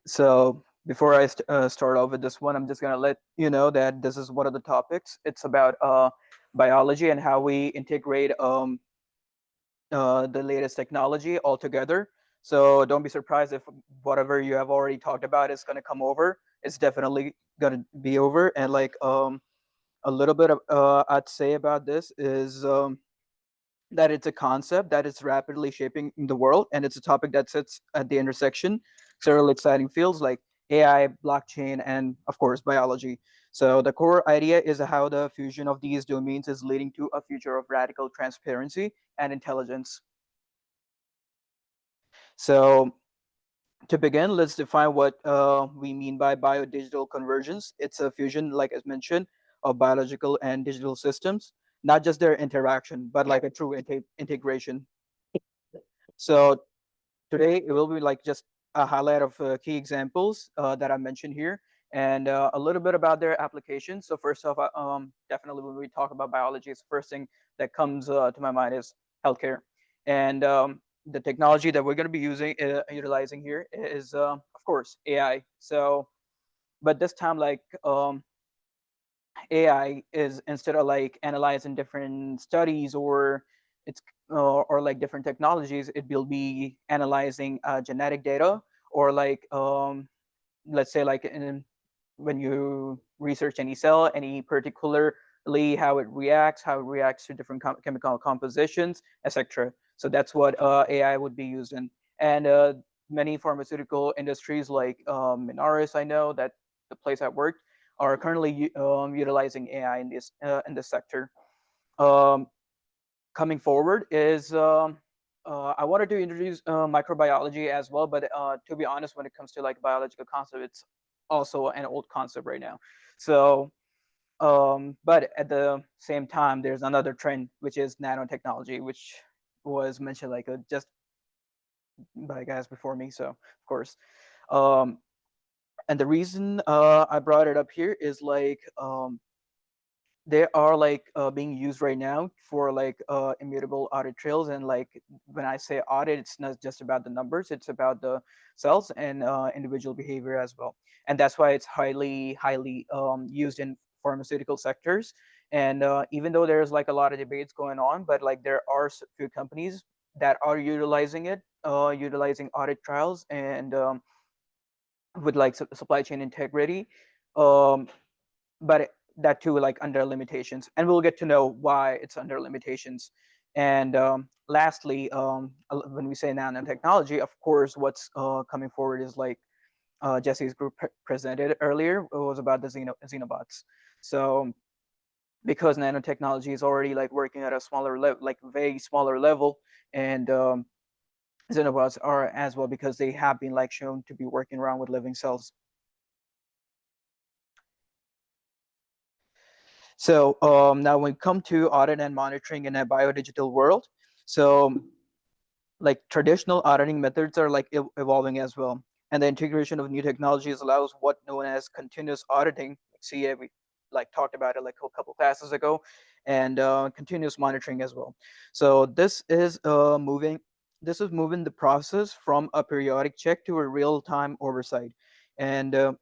So before I start off with this one, I'm just gonna let you know that this is one of the topics. It's about biology and how we integrate the latest technology all together. So don't be surprised if whatever you have already talked about is gonna come over. It's definitely gonna be over. And like a little bit of I'd say about this is that it's a concept that is rapidly shaping the world, and it's a topic that sits at the intersection several exciting fields like AI, blockchain, and of course biology. So the core idea is how the fusion of these domains is leading to a future of radical transparency and intelligence. So to begin, let's define what we mean by biodigital convergence. It's a fusion, like as mentioned, of biological and digital systems, not just their interaction, but like a true integration. So today it will be like just a highlight of key examples that I mentioned here, and a little bit about their applications. So first off, definitely when we talk about biology, it's the first thing that comes to my mind is healthcare. And the technology that we're going to be utilizing here is, of course, AI. So, but this time, like AI is, instead of like analyzing different studies or it's or like different technologies, it will be analyzing genetic data, or like let's say like when you research any cell, any particularly how it reacts to different chemical compositions, etc. So that's what AI would be used in. And many pharmaceutical industries like Minaris, I know that the place I worked, are currently utilizing AI in this sector. Um, Coming forward is I wanted to introduce microbiology as well, but to be honest, when it comes to like biological concept, it's also an old concept right now. So, but at the same time, there's another trend which is nanotechnology, which was mentioned like just by guys before me. So, of course, um, and the reason I brought it up here is like they are like being used right now for like immutable audit trails. And like when I say audit, it's not just about the numbers, it's about the cells and individual behavior as well. And that's why it's highly used in pharmaceutical sectors. And even though there's like a lot of debates going on, but like there are few companies that are utilizing it, utilizing audit trials and with like supply chain integrity. um, but that too like under limitations, and we'll get to know why it's under limitations. And lastly, when we say nanotechnology, of course what's coming forward is like Jesse's group presented earlier, it was about the xenobots. So because nanotechnology is already like working at a smaller level, like very smaller level, and xenobots are as well, because they have been like shown to be working around with living cells. So now when we come to audit and monitoring in a biodigital world, so like traditional auditing methods are like evolving as well. And the integration of new technologies allows what known as continuous auditing. See, we like talked about it like a couple classes ago, and continuous monitoring as well. So this is moving the process from a periodic check to a real-time oversight. And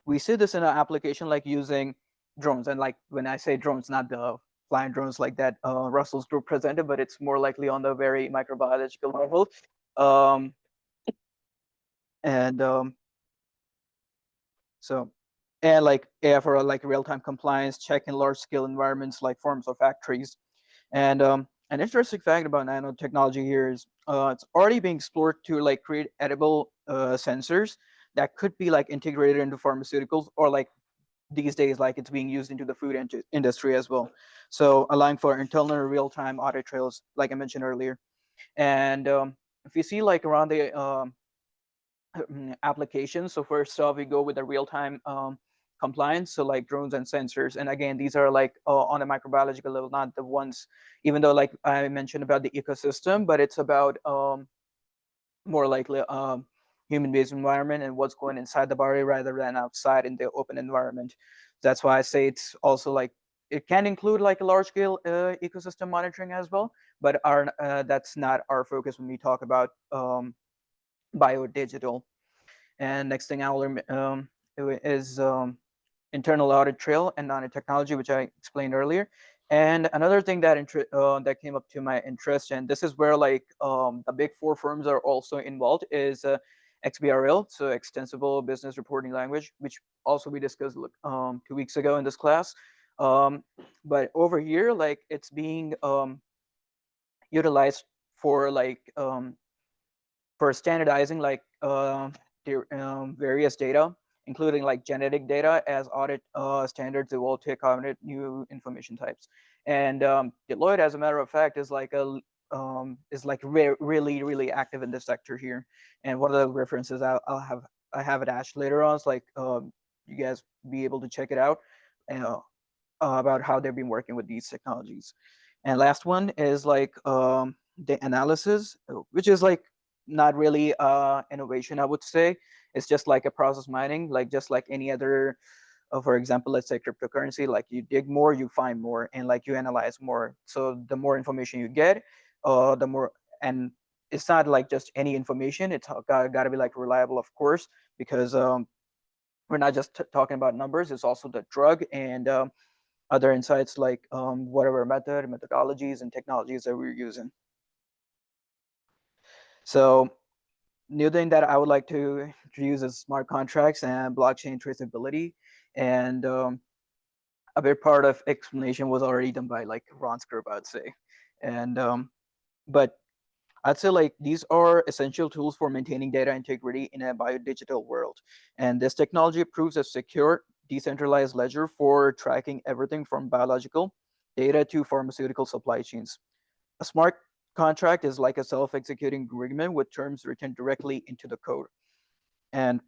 we see this in an application like using drones. And like when I say drones, not the flying drones like that Russell's group presented, but it's more likely on the very microbiological level. Um, and so, and like AI for like real-time compliance, check in large-scale environments like farms or factories. And an interesting fact about nanotechnology here is it's already being explored to like create edible sensors that could be like integrated into pharmaceuticals, or like these days like it's being used into the food industry as well. So allowing for internal real-time audit trails, like I mentioned earlier. And if you see like around the applications, so first off we go with the real-time compliance, so like drones and sensors. And again, these are like on a microbiological level, not the ones, even though like I mentioned about the ecosystem, but it's about more likely human-based environment and what's going inside the body rather than outside in the open environment. That's why I say it's also like it can include like a large-scale ecosystem monitoring as well, but that's not our focus when we talk about biodigital. And next thing I will is internal audit trail and nanotechnology, which I explained earlier. And another thing that that came up to my interest, and this is where like the big four firms are also involved, is XBRL, so Extensible Business Reporting Language, which also we discussed 2 weeks ago in this class. Um, but over here, like it's being utilized for like for standardizing like various data, including like genetic data as audit standards evolve to accommodate new information types. And Deloitte, as a matter of fact, is like a really active in this sector here. And one of the references I have it attached later on. It's like you guys be able to check it out about how they've been working with these technologies. And last one is like the analysis, which is like not really innovation, I would say. It's just like a process mining, like just like any other, for example, let's say cryptocurrency, like you dig more, you find more, and like you analyze more. So the more information you get, the more, and it's not like just any information. It's got to be like reliable, of course, because we're not just talking about numbers. It's also the drug and other insights like whatever methodologies and technologies that we're using. So new thing that I would like to introduce is smart contracts and blockchain traceability. And a big part of explanation was already done by like Ron's group, I'd say. And but I'd say like these are essential tools for maintaining data integrity in a biodigital world. And this technology proves a secure, decentralized ledger for tracking everything from biological data to pharmaceutical supply chains. A smart contract is like a self-executing agreement with terms written directly into the code. And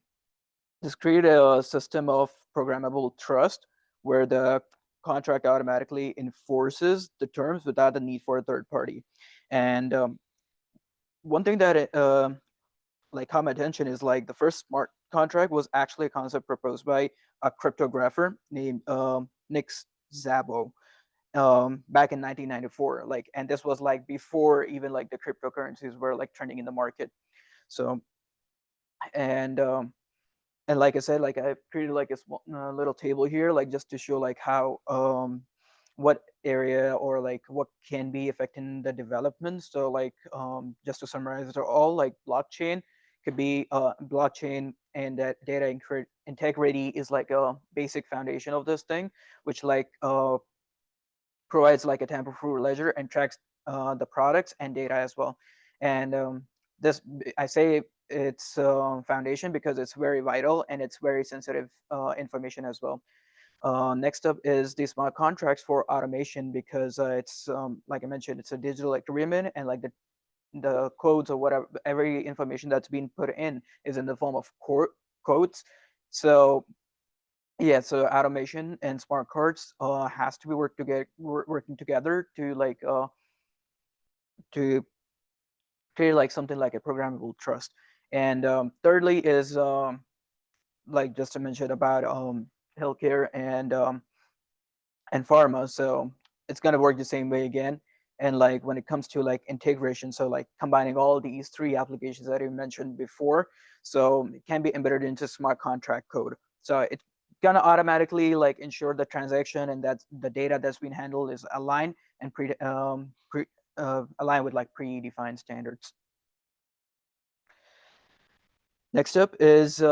this created a system of programmable trust where the contract automatically enforces the terms without the need for a third party. And one thing that like caught my attention is like the first smart contract was actually a concept proposed by a cryptographer named Nick Szabo back in 1994. Like, and this was like before even like the cryptocurrencies were like trending in the market. So and and like I said, like I created like a small little table here, like just to show like how what area or like what can be affecting the development. So like just to summarize it all, like blockchain could be blockchain, and that data integrity is like a basic foundation of this thing, which like provides like a tamper-proof ledger and tracks the products and data as well. And this, I say it's foundation because it's very vital and it's very sensitive information as well. Next up is the smart contracts for automation, because it's like I mentioned, it's a digital agreement, and like the codes or whatever, every information that's being put in is in the form of codes. So yeah, so automation and smart cards has to be working together to like to create like something like a programmable trust. And thirdly is like just to mention about healthcare and pharma. So it's gonna work the same way again. And like when it comes to like integration, so like combining all these three applications that you mentioned before, so it can be embedded into smart contract code. So it's gonna automatically like ensure the transaction and that the data that's being handled is aligned and aligned with like predefined standards. Next up is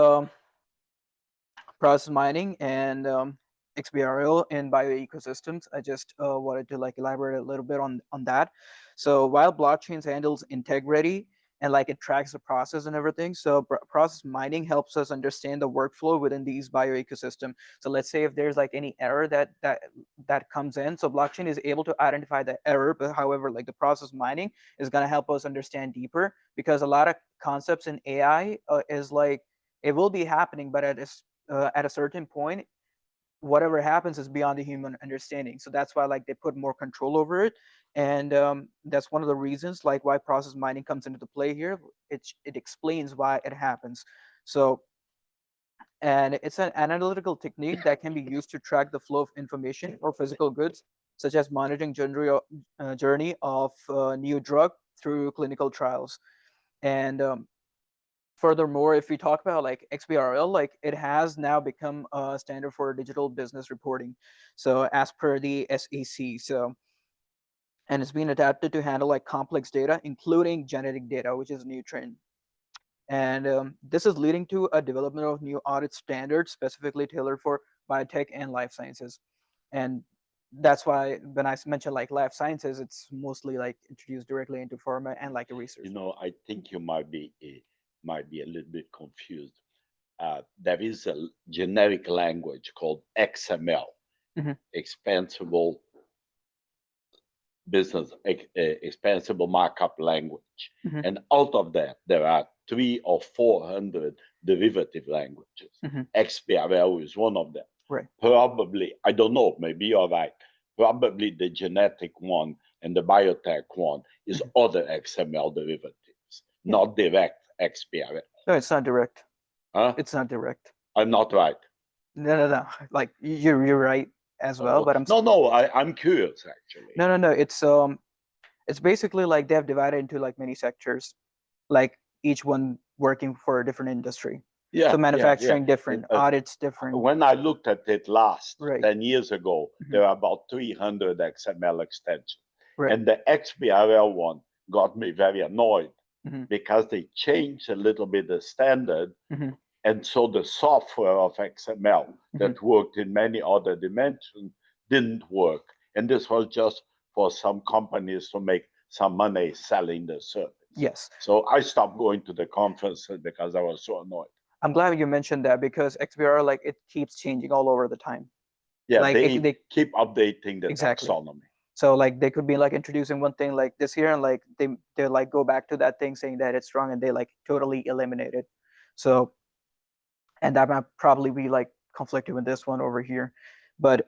process mining and XBRL in bioecosystems. I just wanted to like elaborate a little bit on that. So while blockchains handles integrity and like it tracks the process and everything, so process mining helps us understand the workflow within these bioecosystem. So let's say if there's like any error that comes in, so blockchain is able to identify the error, but however, like the process mining is going to help us understand deeper, because a lot of concepts in AI is like it will be happening, but at a certain point, whatever happens is beyond the human understanding. So that's why like they put more control over it. And that's one of the reasons like why process mining comes into the play here. It explains why it happens. So, and it's an analytical technique that can be used to track the flow of information or physical goods, such as monitoring journey of new drug through clinical trials. And furthermore, if we talk about like XBRL, like it has now become a standard for digital business reporting. So as per the SEC, so and it's been adapted to handle like complex data, including genetic data, which is a new trend. And this is leading to a development of new audit standards specifically tailored for biotech and life sciences. And that's why when I mentioned like life sciences, it's mostly like introduced directly into pharma and like a research. I think you might be a little bit confused. There is a generic language called XML, Mhm. expansible business expansible markup language, Mhm. and out of that there are 300 or 400 derivative languages. Mhm. XBRL is one of them. Right. Probably, I don't know, maybe you're right. Probably the genetic one and the biotech one is Mhm. other XML derivatives, Yeah. not direct XBRL. No, it's not direct. Huh? It's not direct. I'm not right. No, no, no. Like you're right as well, Oh, but I'm no, no, I'm curious actually. no, no, no. It's basically like they have divided into like many sectors, like each one working for a different industry. Yeah, So yeah, yeah. manufacturing different, audits different. When I looked at it last Right. 10 years ago, Mhm. there were about 300 XML extensions. Right. And the XBRL one got me very annoyed Mhm. because they changed a little bit the standard. Mhm. And so the software of XML Mhm. that worked in many other dimensions didn't work. And this was just for some companies to make some money selling the service. Yes. So I stopped going to the conferences because I was so annoyed. I'm glad you mentioned that because XBR like it keeps changing all over the time. Yeah, Like they they keep updating the exactly. taxonomy. So like they could be like introducing one thing like this year and like they like go back to that thing saying that it's wrong and they like totally eliminate it. So and that might probably be like conflicted with this one over here. But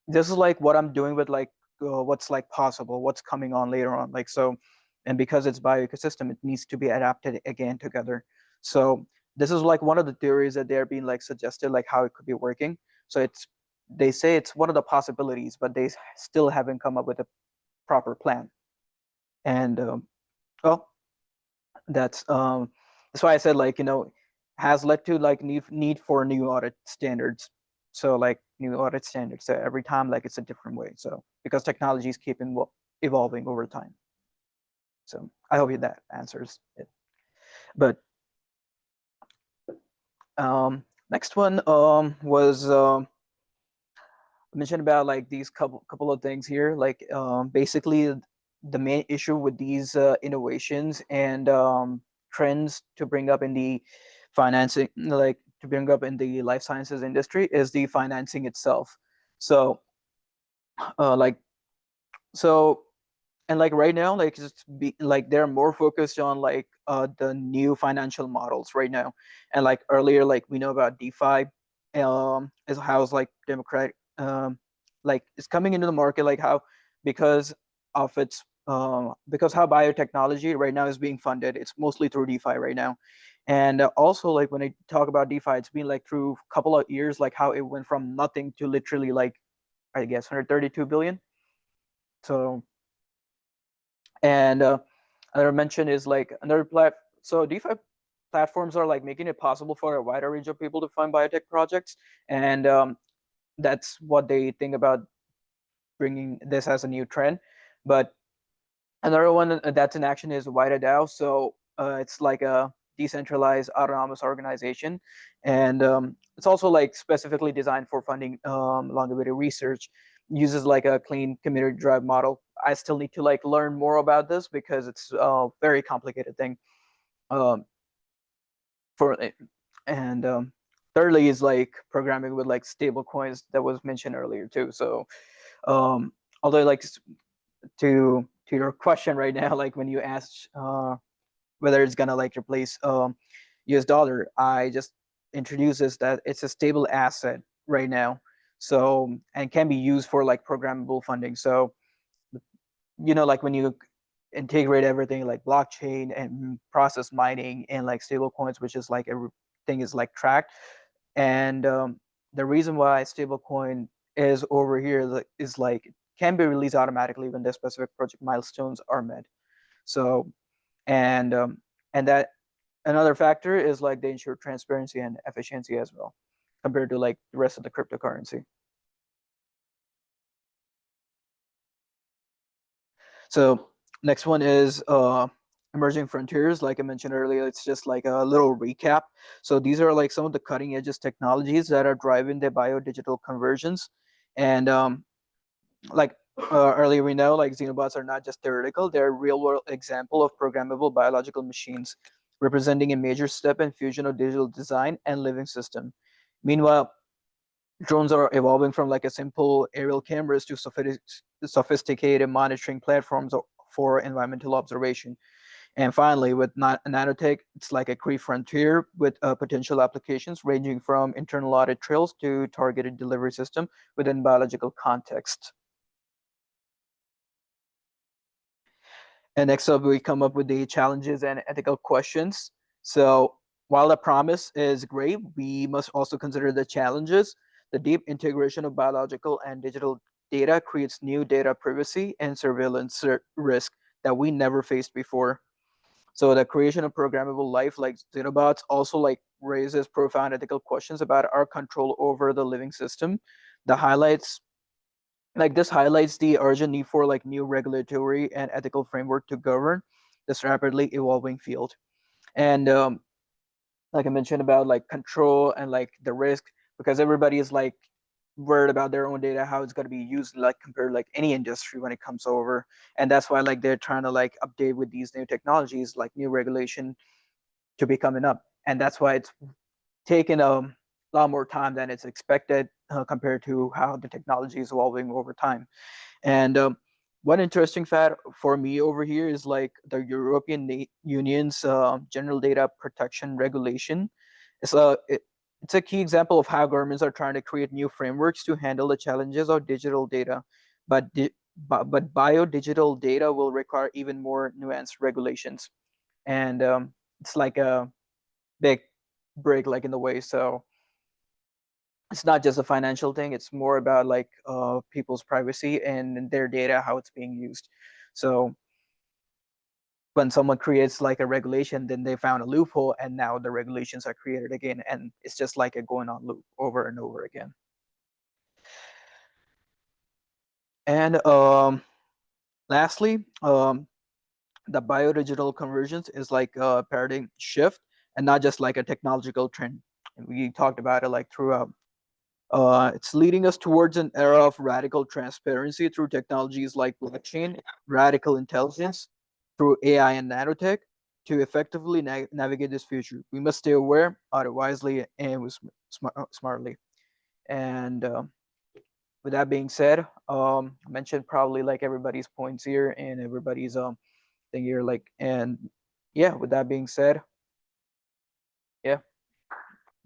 this is like what I'm doing with like what's like possible, what's coming on later on. Like so, and because it's bioecosystem, it needs to be adapted again together. So this is like one of the theories that they're being like suggested, like how it could be working. So it's they say it's one of the possibilities, but they still haven't come up with a proper plan. And well, that's why I said like has led to like need for new audit standards. So like new audit standards. So every time like it's a different way. So because technology is keeping evolving over time. So I hope that answers it. But next one was mentioned about like these couple of things here. Like basically the main issue with these innovations and trends to bring up in the financing, like to bring up in the life sciences industry, is the financing itself. So like so and like right now like like they're more focused on like the new financial models right now. And like earlier like we know about DeFi, is how it's like democratic, like it's coming into the market, like how because of its because how biotechnology right now is being funded, it's mostly through DeFi right now. And also like when I talk about DeFi, it's been like through a couple of years, like how it went from nothing to literally like I guess 132 billion. So and another mention is like another so DeFi platforms are like making it possible for a wider range of people to fund biotech projects. And that's what they think about bringing this as a new trend. But another one that's in action is Wida DAO. So it's like a decentralized autonomous organization. And it's also like specifically designed for funding longevity research, uses like a clean community drive model. I still need to like learn more about this because it's a very complicated thing. Um, for and thirdly is like programming with like stable coins that was mentioned earlier too. So although like to your question right now, like when you asked whether it's gonna like replace US dollar, I just introduced this that it's a stable asset right now. So and can be used for like programmable funding. So like when you integrate everything like blockchain and process mining and like stable coins, which is like everything is like tracked. And the reason why stablecoin is over here is like can be released automatically when the specific project milestones are met. So and and that another factor is like they ensure transparency and efficiency as well, compared to like the rest of the cryptocurrency. So next one is emerging frontiers. Like I mentioned earlier, it's just like a little recap. So these are like some of the cutting edges technologies that are driving the bio-digital convergence. And like earlier we know, like xenobots are not just theoretical; they're a real-world example of programmable biological machines, representing a major step in fusion of digital design and living system. Meanwhile, drones are evolving from like a simple aerial cameras to sophisticated monitoring platforms for environmental observation. And finally, with nanotech, it's like a key frontier with potential applications ranging from internal audit trails to targeted delivery system within biological context. And next up, we come up with the challenges and ethical questions. So while the promise is great, we must also consider the challenges. The deep integration of biological and digital data creates new data privacy and surveillance risk that we never faced before. So the creation of programmable life like xenobots also like raises profound ethical questions about our control over the living system. The highlights like this highlights the urgent need for like new regulatory and ethical framework to govern this rapidly evolving field. And like I mentioned about like control and like the risk, because everybody is like worried about their own data, how it's going to be used, like compared to like any industry when it comes over. And that's why like they're trying to like update with these new technologies, like new regulation to be coming up. And that's why it's taken a lot more time than it's expected compared to how the technology is evolving over time. And one interesting fact for me over here is like the European Union's General Data Protection Regulation. It's it's a key example of how governments are trying to create new frameworks to handle the challenges of digital data. But but bio-digital data will require even more nuanced regulations, and it's like a big break like in the way. So it's not just a financial thing, it's more about like people's privacy and their data, how it's being used. So when someone creates like a regulation, then they found a loophole and now the regulations are created again, and it's just like a going on loop over and over again. And lastly, the biodigital convergence is like a paradigm shift and not just like a technological trend, and we talked about it like throughout. It's leading us towards an era of radical transparency through technologies like blockchain, radical intelligence, through AI and nanotech. To effectively navigate this future, we must stay aware, act wisely, and smartly. And with that being said, I mentioned probably like everybody's points here and everybody's thing here, like, and yeah. With that being said, yeah.